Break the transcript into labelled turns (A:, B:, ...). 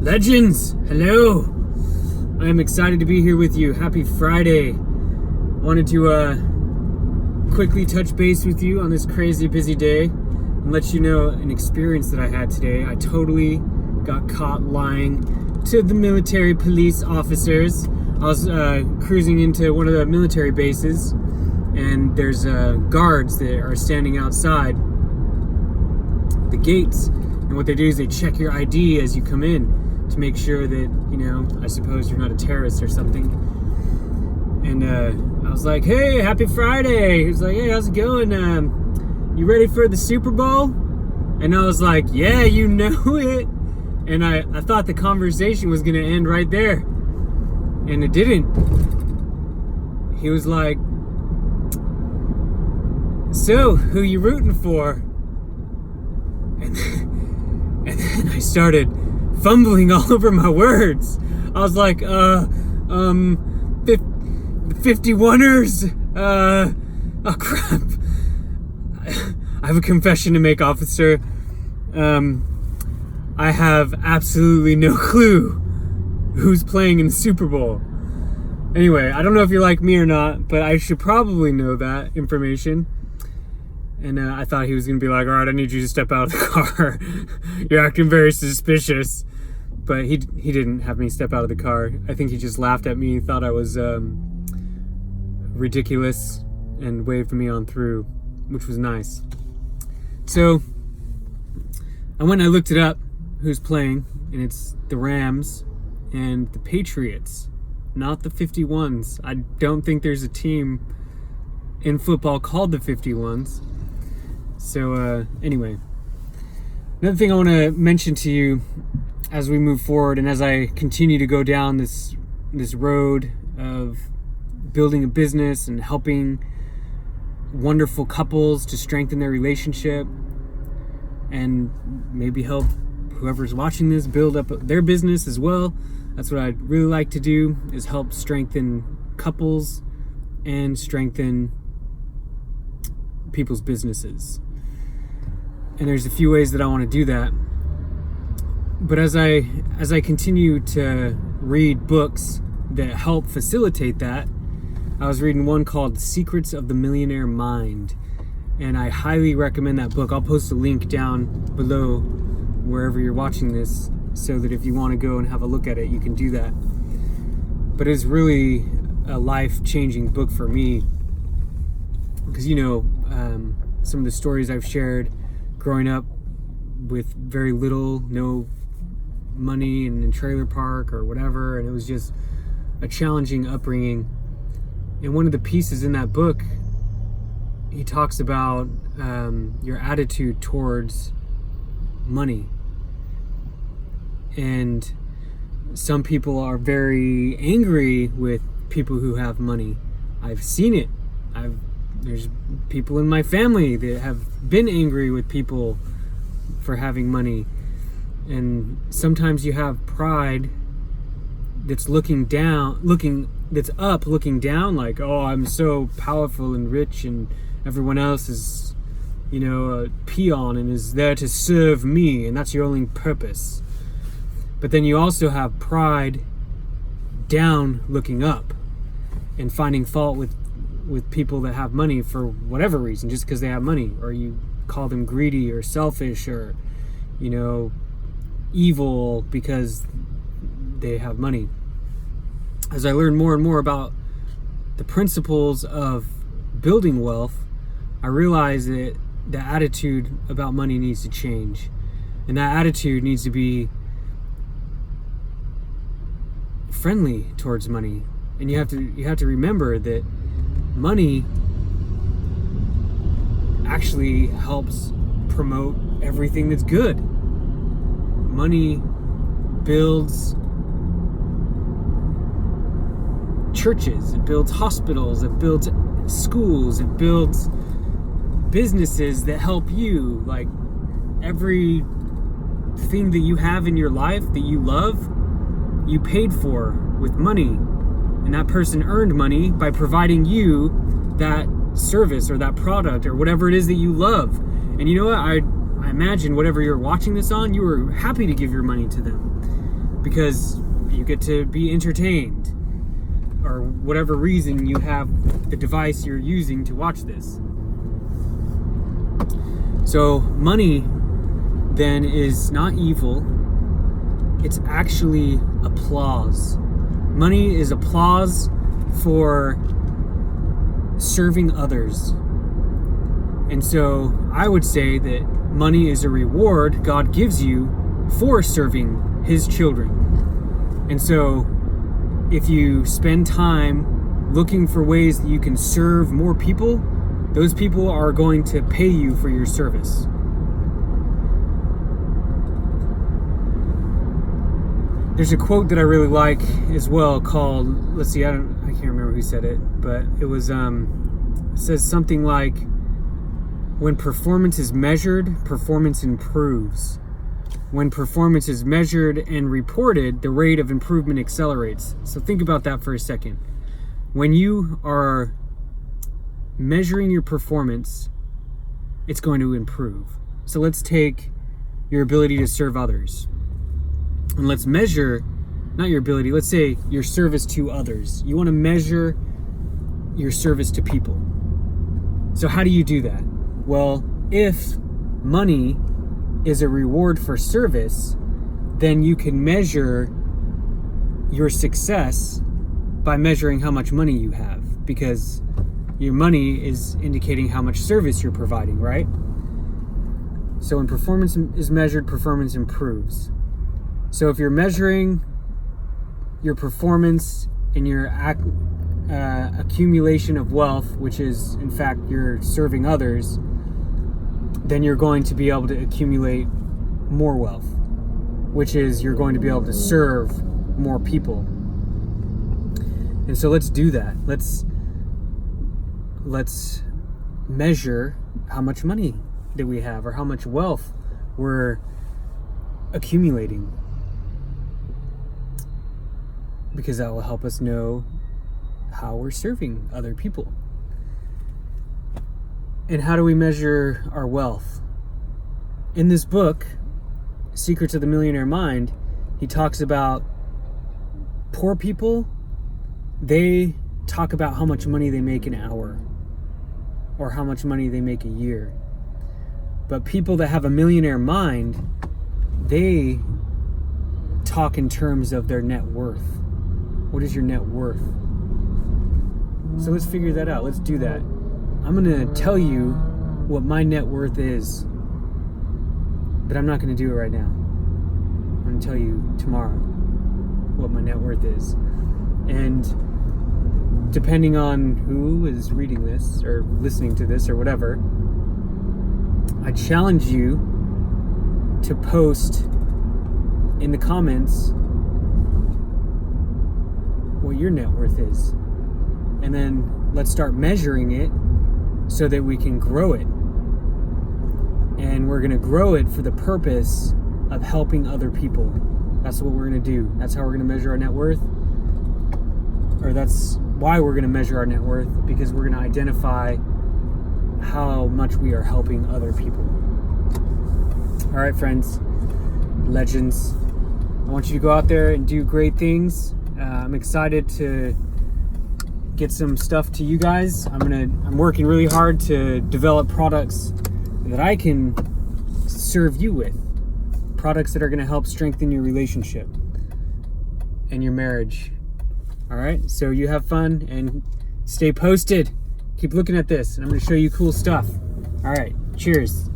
A: Legends, hello. I am excited to be here with you. Happy Friday. Wanted to quickly touch base with you on this crazy busy day and let you know an experience that I had today. I totally got caught lying to the military police officers. I was cruising into one of the military bases, and there's guards that are standing outside the gates, and what they do is they check your ID as you come in to make sure that, I suppose you're not a terrorist or something. And I was like, hey, happy Friday. He was like, hey, how's it going? You ready for the Super Bowl? And I was like, yeah, you know it. And I thought the conversation was gonna end right there, and it didn't. He was like, so who you rooting for? And then I started fumbling all over my words. I was like, 51ers. Oh crap. I have a confession to make, officer. I have absolutely no clue who's playing in the Super Bowl. Anyway, I don't know if you're like me or not, but I should probably know that information. And I thought he was going to be like, all right, I need you to step out of the car. You're acting very suspicious. But he didn't have me step out of the car. I think he just laughed at me, thought I was ridiculous, and waved me on through, which was nice. So I went and I looked it up, who's playing, and it's the Rams and the Patriots, not the 51s. I don't think there's a team in football called the 51s. So anyway, another thing I want to mention to you as we move forward and as I continue to go down this road of building a business and helping wonderful couples to strengthen their relationship and maybe help whoever's watching this build up their business as well. That's what I'd really like to do, is help strengthen couples and strengthen people's businesses. And there's a few ways that I want to do that. But as I continue to read books that help facilitate that, I was reading one called Secrets of the Millionaire Mind, and I highly recommend that book. I'll post a link down below wherever you're watching this, so that if you want to go and have a look at it, you can do that. But it's really a life-changing book for me, because some of the stories I've shared growing up with very little, no money, and in trailer park or whatever, and it was just a challenging upbringing. And one of the pieces in that book, he talks about your attitude towards money. And some people are very angry with people who have money. I've seen it. There's people in my family that have been angry with people for having money. And sometimes you have pride that's looking down, looking down, like, oh, I'm so powerful and rich, and everyone else is, a peon and is there to serve me, and that's your only purpose. But then you also have pride down, looking up, and finding fault with people that have money for whatever reason, just because they have money, or you call them greedy or selfish or, evil because they have money. As I learn more and more about the principles of building wealth, I realize that the attitude about money needs to change. And that attitude needs to be friendly towards money. And you have to remember that money actually helps promote everything that's good. Money builds churches, it builds hospitals, it builds schools, it builds businesses that help you. Like, every thing that you have in your life that you love, you paid for with money. And that person earned money by providing you that service or that product or whatever it is that you love. And you know what? I imagine whatever you're watching this on, you were happy to give your money to them. because you get to be entertained, or whatever reason you have the device you're using to watch this. So money then is not evil. It's actually applause. Money is applause for serving others. And so I would say that money is a reward God gives you for serving His children. And so if you spend time looking for ways that you can serve more people, those people are going to pay you for your service. There's a quote that I really like as well called, let's see, I can't remember who said it, but it was, it says something like, when performance is measured, performance improves. When performance is measured and reported, the rate of improvement accelerates. So think about that for a second. When you are measuring your performance, it's going to improve. So let's take your ability to serve others. And let's measure, not your ability, let's say your service to others. You want to measure your service to people. So how do you do that? Well, if money is a reward for service, then you can measure your success by measuring how much money you have, because your money is indicating how much service you're providing, right? So when performance is measured, performance improves. So if you're measuring your performance in your accumulation of wealth, which is in fact you're serving others, then you're going to be able to accumulate more wealth, which is you're going to be able to serve more people. And so let's do that. Let's measure how much money that we have, or how much wealth we're accumulating, because that will help us know how we're serving other people. And how do we measure our wealth? In this book, Secrets of the Millionaire Mind, he talks about poor people. They talk about how much money they make an hour, or how much money they make a year. But people that have a millionaire mind, they talk in terms of their net worth. What is your net worth? So let's figure that out. Let's do that. I'm going to tell you what my net worth is, but I'm not going to do it right now. I'm going to tell you tomorrow what my net worth is. And depending on who is reading this or listening to this or whatever, I challenge you to post in the comments what your net worth is. And then let's start measuring it so that we can grow it. And we're going to grow it for the purpose of helping other people. That's what we're going to do. That's how we're going to measure our net worth. Or that's why we're going to measure our net worth, because we're going to identify how much we are helping other people. All right, friends, legends, I want you to go out there and do great things. I'm excited to get some stuff to you guys. I'm working really hard to develop products that I can serve you with. Products that are going to help strengthen your relationship and your marriage. All right, so you have fun and stay posted. Keep looking at this, and I'm going to show you cool stuff. All right, cheers.